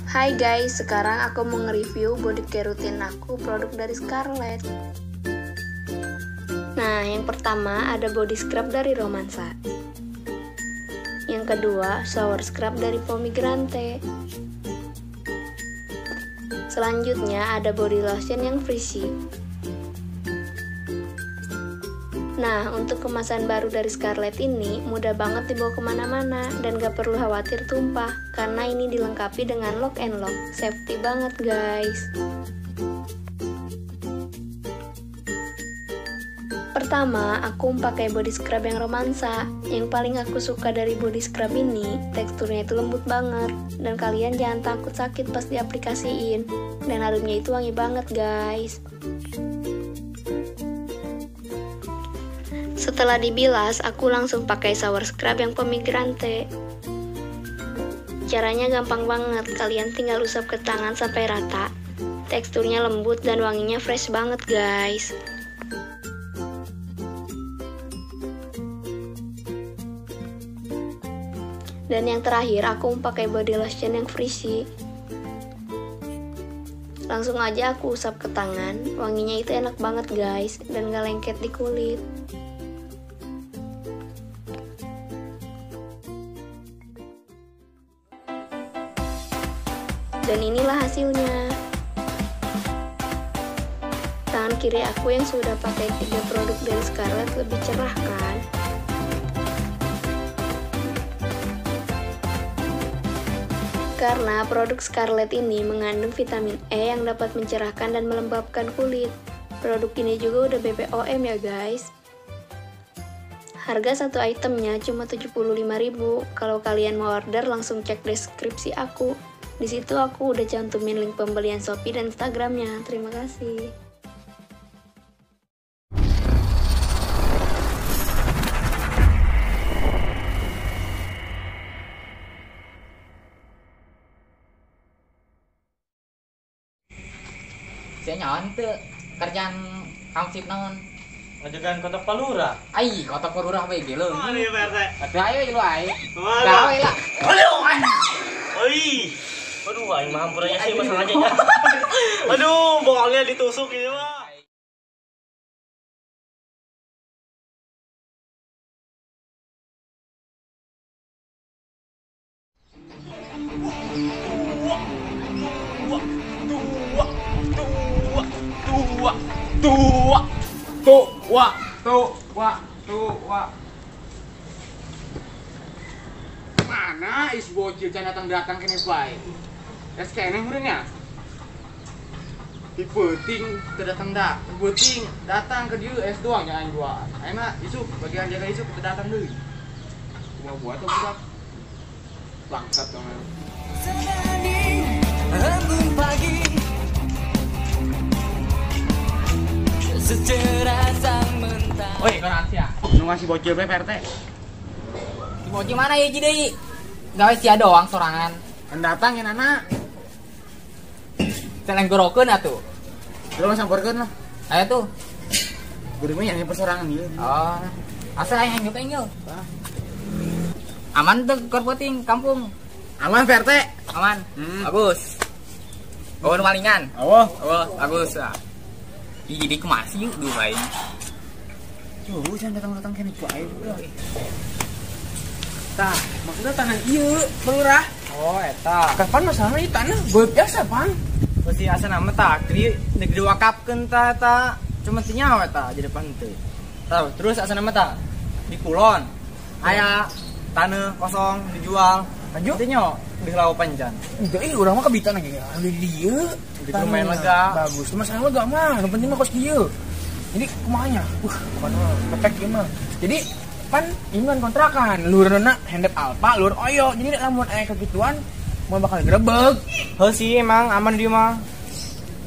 Hai guys, sekarang aku mau nge-review body care rutin aku, produk dari Scarlett. Nah, yang pertama ada body scrub dari Romansa. Yang kedua, shower scrub dari Pomegranate. Selanjutnya ada body lotion yang Frishy. Nah, untuk kemasan baru dari Scarlett ini mudah banget dibawa kemana-mana dan gak perlu khawatir tumpah karena ini dilengkapi dengan lock and lock. Safety banget guys. Pertama, aku pakai body scrub yang Romansa. Yang paling aku suka dari body scrub ini, teksturnya itu lembut banget dan kalian jangan takut sakit pas diaplikasiin. Dan harumnya itu wangi banget guys. Setelah dibilas, aku langsung pakai shower scrub yang Pomegranate. Caranya gampang banget, kalian tinggal usap ke tangan sampai rata. Teksturnya lembut dan wanginya fresh banget guys. Dan yang terakhir, aku pakai body lotion yang Frishy. Langsung aja aku usap ke tangan, wanginya itu enak banget guys dan gak lengket di kulit. Dan inilah hasilnya. Tangan kiri aku yang sudah pakai 3 produk dari Scarlett lebih cerah kan? Karena produk Scarlett ini mengandung vitamin E yang dapat mencerahkan dan melembabkan kulit. Produk ini juga udah BPOM ya guys. Harga satu itemnya cuma 75.000. Kalau kalian mau order langsung cek deskripsi aku. Di situ aku udah cantumin link pembelian Shopee dan Instagramnya. Terima kasih. Saya nyawan tuh kerjaan kamsip naon. Ngajakan kotak palura. Ai, kotak palura apa gitu loh. Oh, iya Pak RT. Ada ayo lu ai. Mana? Gawe lah. Aduh. Oi. Aduh, aing mah hampurnya sih masalahnya. Aduh, bongolnya ditusuk ini mah. Tua. Mana is bocil can datang kene bae. Es kene meureunnya. Di penting datang ke dieu es doang jangan jual. Ayeuna isuk bagian jaga isuk kita datang deui. Buat tuh budak. Bangsat dong. Embun pagi secerah sang mentari. Woi, kan Asia. Nu ngasih bocil bae PRT. Si bocil mana ya jadi gawe sia doang sorangan. Kan datang ya nana. Celeng gorokeun atuh. Lu sampeurkeun lah. Aya tuh. Gede mah yang persorangan ieu. Oh. Asal aya yang pengen. Aman tuh korpoting kampung. Aman PRT. Aman. Bagus. Bawa malingan. Oh, Bagus. Ih, jadi kemasi yuk dulu lain. tuh jangan datang kene bae udah. Tah, maksudnya tanah ieu, pelurah. Oh, eta. Kapan masalahnya ieu tanah? Beut biasa, Pan. Terus asa nama tak, di negeri wakafkeun ta cuma teu nyawa ta jadi panteu. Tahu, terus asa nama ta di kulon. Aya tanah kosong dijual. Lanjut. Teu nyawa di Lawa Panjan. Enggak, urang mah kebitan lagi. Di dieu. Di lumayan lega. Bagus. Masalah lega mah, yang penting mah kos dieu. Jadi kumanya? Bukan pepek ieu mah. Jadi pan iman kontrakan, lureuna handap alpa, lur oyo. Jadi lamun aya kegituan mau bakal grebeg. Heuh sih emang aman dia mah.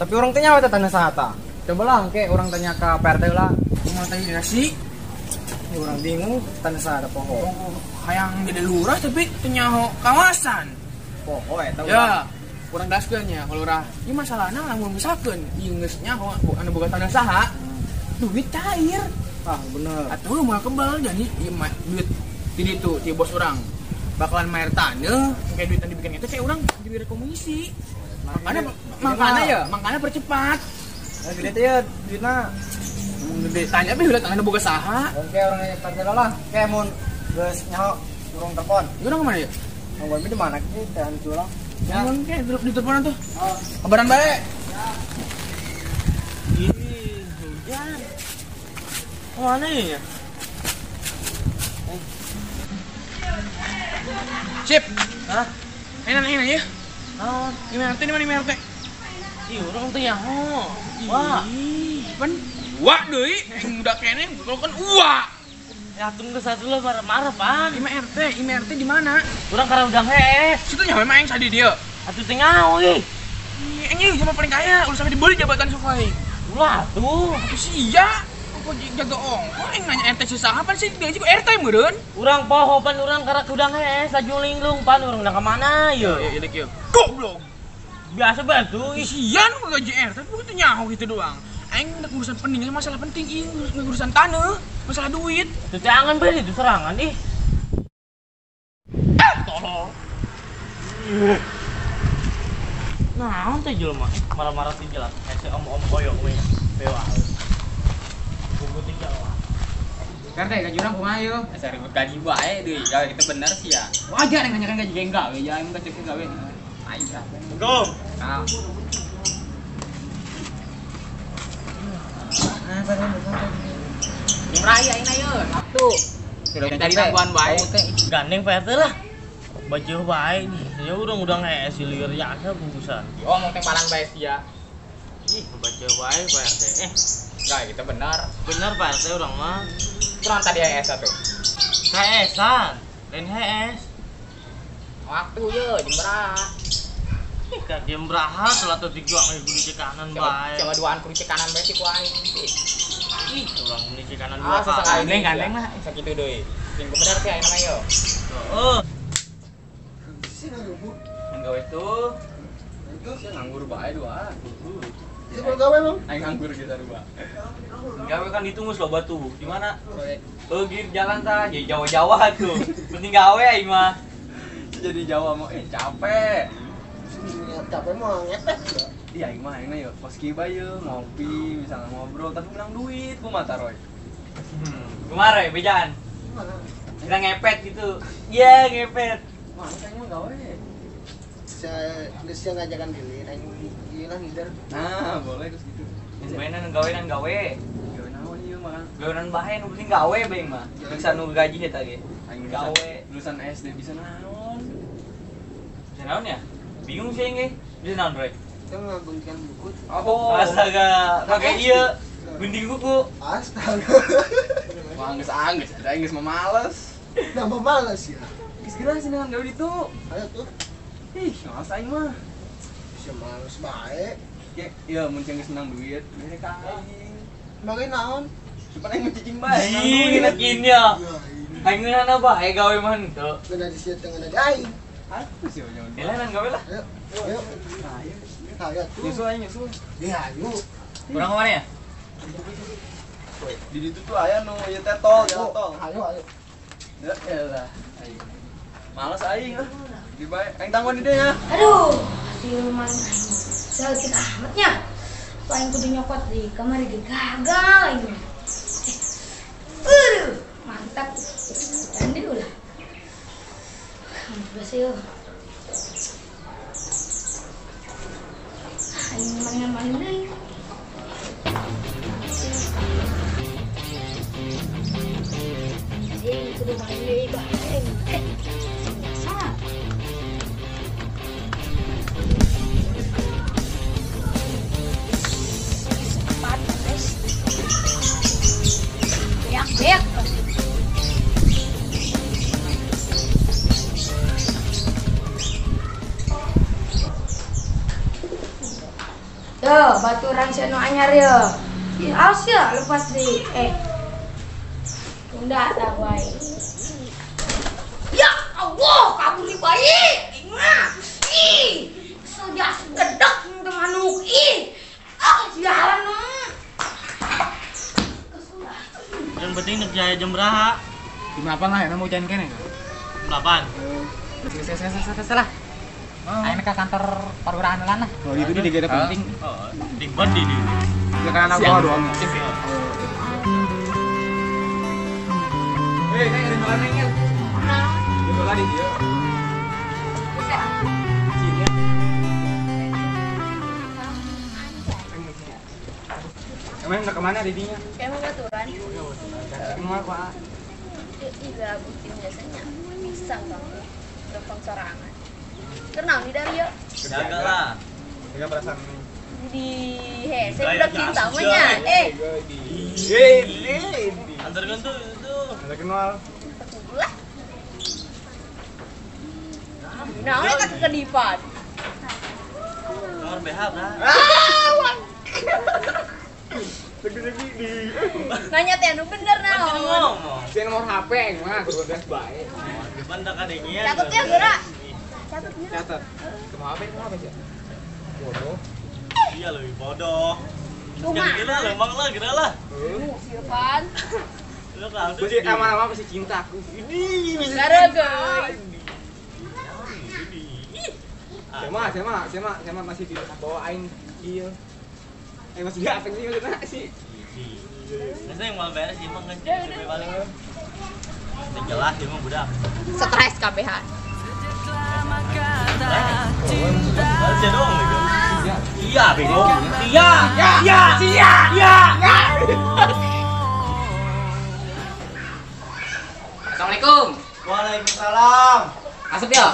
Tapi orang tanya apa tanah sahata. Coba lah ke orang tanya ke PRT lah. Cuma tadi dinasi. Ini orang bingung tanah sahata poho. Hayang jadi lurah tapi tenyaho kawasan. Poho eta Ya, kurang daskeun nya kalau urah. Ieu masalahna lamun misalkeun ieu geus nyaho anu boga tanah saha. Duit cair. Ah bener. Atuh mah kebal jadi ieu mah duit di ditu ti bos urang. bakalan main tanah kayak duit yang dibikin itu kayak orang jadi komisi. Makanya percepat. Nah, gede tuh ya duitnya. Gede tanya tapi udah tangan boga saha. Oke orangnya partai lah. Kayak mun geus nyaho urang telepon. Gimana kemana ya? Ngomong di mana sih dan curang. Ya, kayak di teleponan tuh. Kabaran baik. Ih, hujan. Mana ya? Sip. Hah? Enak ya. Naon? Ini RT di mana ini RT? Ih, urang teh nyaho. Wah. Pan wah deui, udah kene kalau kan wah. Ya tunggu satu lah marah-marah pan. Ini RT di mana? Urang karena udah hees. Situ nyawa main sadi dia. Atuh teh ngau euy. Ini cuma paling kaya, udah sampai dibeli jabatan sufai. Ulah tuh. Aku sih ya. Apa jaga ongko yang nanya RT susah apa sih dia juga RT meureun. Urang poho pan urang karena udang hees laju linglung pan urang udah kemana ya? Ya dek ya. Goblok. Biasa bantu. Isian mau gaji RT begitu nyaho gitu doang. Aing urusan penting masalah penting ini urusan tanah, masalah duit. Itu jangan beli itu serangan ih. Tolong. Nah, teh jelema marah-marah teh jelas. Hese om-om koyok we. Bewa. Buku teh jalan. Karena gaji orang kumaha yeuh? Asa ribut gaji bae deui. Ya itu bener sih ya. Wajar yang nganyakan gaji gawe ya emang gaji gawe. Aing berapa? Gom. Nah, yang raya ini ayo, waktu. Sudah tadi tangguhan bae. Gandeng PRT lah. Baju bae nih. Ya udah hees si lieur jasa bungkusan. Oh, mau tempalan bae sih ya. Ih, baca bae PRT. Enggak, kita benar. Bener PRT urang mah. Kurang tadi HS tuh. HS-an. Lain HS. Waktu ye, jam berapa? Ka jam beraha setelah tuh dijuang kudu cekanan bae. Coba duaan kudu cekanan bae sih ku aing. Ih, urang meni cekanan Ah, dua sesekali kali. gandeng lah, sakitu deui. Sing bener sih aing mah yo. Heeh. Nggawe tuh. Itu sih nganggur bae dua. Itu kalau gawe bang? Aing nganggur kita dua. Gawe kan ditunggu lo batu. Di mana? Gir jalan tah, jadi Jawa-Jawa tuh. Penting gawe aing mah. Jadi Jawa mau capek. Capek mah ngepet. Iya, aing mah yuk pas kiba yeuh ngopi, misalnya ngobrol tapi menang duit ku mata Roy. Kemarin bejaan. Mana? Kita ngepet gitu. Iya, ngepet. Mana aing mah gawe. Saya ngajakan diri, aing gila ngider. Nah, boleh terus gitu. Mainan gawean gawe. Gawe naon ieu mah? Gawean bae nu penting gawe bae mah. Bisa nu gaji eta ge. Aing Gawe. lulusan SD bisa naon? Bisa naon ya? Bingung sih ge. Bisa naon, Bro? Kita ngabungkan buku. Oh, Astaga, pakai ieu. Gunting kuku. Astaga. wah geus ada geus mah males. Nambah malas ya. Geus geura sih dengan gawe ditu. Ayo tuh. Ih, males aing mah. Bisa malas baik. Ya, mun geus senang duit, mere ka aing. Bagai naon? Supaya aing cicing bae. Ih, enakin ya. Ya ini. Aing ngeunana bae gawe mah henteu. Kena di situ tengah ada aing. Apa sih jangan. Delanan gawe lah. Ayo. Ayo. Ayo. Ayo tuh. Nyusul aing nyusul. Ya ayo. Kurang kemana ya? Di ditu tuh aya nu ieu teh tol, jalan tol. Ayo. Ya elah. Aing. Males aing ah. Di bae aing tanggung di dieu ya. Aduh, siluman sakit amatnya. Paling kudu nyokot di kamar di gagal ini. Aduh, mantap. Dan dulu lah. Berhasil. Ini main deh. Ini kudu main deh, biasa. Beak. Tuh, baturan seno anyar ya. Awas ya lepas di tunda tak baik. Ya Allah, kabur di bayi. Ingat. Ih, sudah sedek temanuk. Ih. Jalan. Yang penting nek jaya jam beraha. Gimana apa lah ya mau jalan kene? 48. Salah. Ayo ke kantor perwiraan lah. Oh, itu dia gak ada penting. Oh, dikbat di. Ya kan anak gua doang. Hei, ada makan nengel. Dia bola di dia. Sini. Emang nak kemana didinya? Kayak mau baturan. Kenal Pak. Iya, bukti biasanya. Bisa kamu. Gampang sorangan. Kenal nih Dario. Jaga lah. Jaga perasaan. Di saya udah cinta namanya. Antar kan tuh itu. Ada kenal. Lah. Nah, ini tak kedipan. Nomor BH, Bra. Nanya teh anu bener Kan jadi naon. ngomong. Dia nomor HP mah kudu udah baik. Depan tak ada nyian. Catat ya, Gerak. Catatnya. Catat. Mau apa sih? Bodoh. Iya lebih bodoh. Cuma. Jangan gila lah, emang lah, gila lah. Siapan. Lu kan Gue sih aman-aman pasti cinta aku. Ini Gara guys. Sama masih di bawain iya. Masih di apa sih maksudnya sih? Biasanya yang mau beres emang kan sampai paling. Udah jelas emang budak. Stres KBH. Baca dong gitu. Iya, bego. Iya. Assalamualaikum. Waalaikumsalam. Asup ya.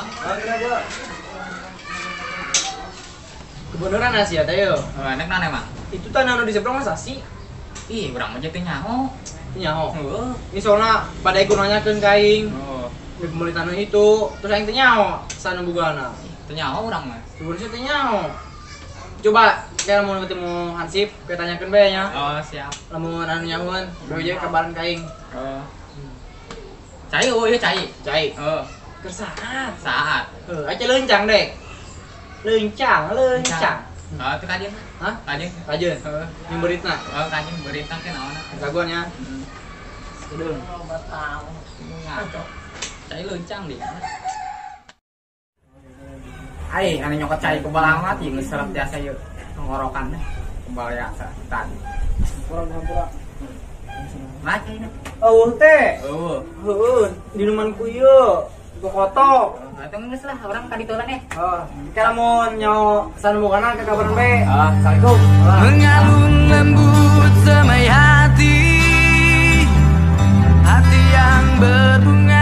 Kebenaran nasi ya tayo. Enak nana emang. Itu tanah di seberang masa sih? Ih, urang mah jeung teh nyaho. Nyaho. Heeh. Ini soalnya pada ikut nanyakeun ka aing. Oh, Di pembeli tanah itu, terus aing teh nyaho sana bugana. teu nyaho urang mah. Sebenarnya teh nyaho. Coba kita mau ketemu Hansip, kita tanyakeun bae nya. Oh, siap. Lamun anu nyahoan, bae je kabaran ka aing. Oh. Cai oh, ieu cai. Cai. Oh, Kesaat. saat. Aja leuncang dek. Leuncang. Oh, teu kajeun. Hah? Kajeun. Kajeun. Heeh. Yang beritna. Oh, kajeun berita teh naon? Jagoannya. Kedeung. Ngaco. Cai leuncang deh. Ai, anu nyokot cai ku balamat ieu geus serep tiasa ieu. Tenggorokan teh. Kembal biasa tadi. Pura-pura. Laki ini. Eueuh teh. Oh. Heueuh, di numanku ieu. Ku kotok. Atau geus lah urang ka ditu nih. Oh, kira mau nyaho sanubugana ke kabaran bae. Assalamualaikum. Mengalun lembut semai hati yang berbunga